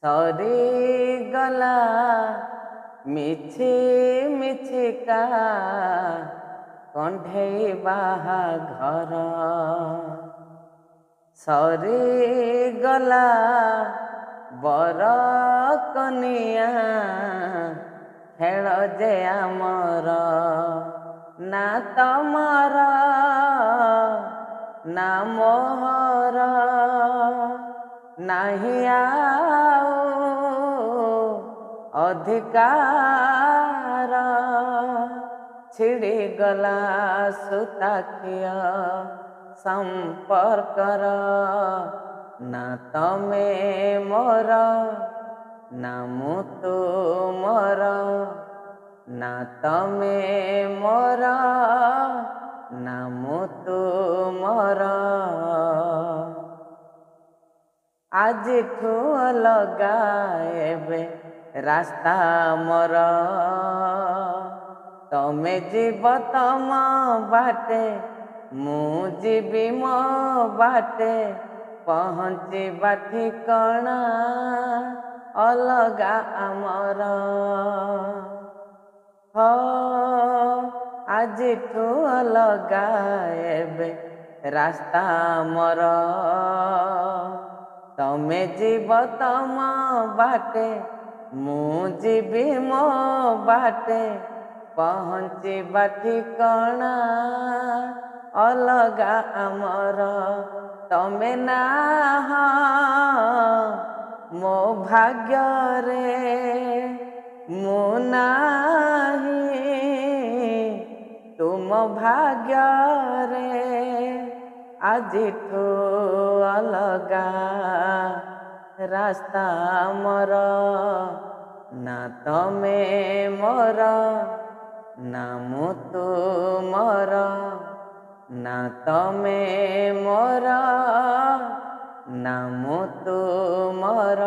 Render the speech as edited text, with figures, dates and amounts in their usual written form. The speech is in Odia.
ସରିଗଲା ମିଛି ମିଛିକା କଣ୍ଢେଇ ବାହାଘର। ସରିଗଲା ବର କନିଆ ଖେଳ ଯେ ଆମର, ନା ତମର ନା ମୋହର, ନାହିଁ ଆଉ ଅଧିକାର। ଛିଡ଼ିଗଲା ସୂତାଖିଅ ସମ୍ପର୍କର, ନା ତମେ ମୋର ନା ମୁଁ ତୁମର, ନା ତମେ ମୋର ନା ମୁଁ ତୁମର। ଆଜିଠୁ ଅଲଗା ଏବେ ରାସ୍ତା ମୋର, ତମେ ଯିବ ତମ ବାଟେ ମୁଁ ଯିବି ମୋ ବାଟେ, ପହଞ୍ଚିବା ଠିକଣା ଅଲଗା ଆମର। ହୋ ଆଜିଠୁ ଅଲଗା ଏବେ ରାସ୍ତା ମୋର, ତମେ ଯିବ ତମ ବାଟେ ମୁଁ ଯିବି ମୋ ବାଟେ, ପହଞ୍ଚିବା ଠିକଣା ଅଲଗା ଆମର। ତମେ ନାହଁ ମୋ ଭାଗ୍ୟରେ, ମୁଁ ନାହିଁ ତୁମ ଭାଗ୍ୟରେ। ଆଜିଠୁ ଅଲଗା ରାସ୍ତା ମୋର, ନା ତମେ ମୋର ନା ମୁଁ ତୁମର, ନା ତମେ ମୋର ନା ମୁଁ ତୁମର।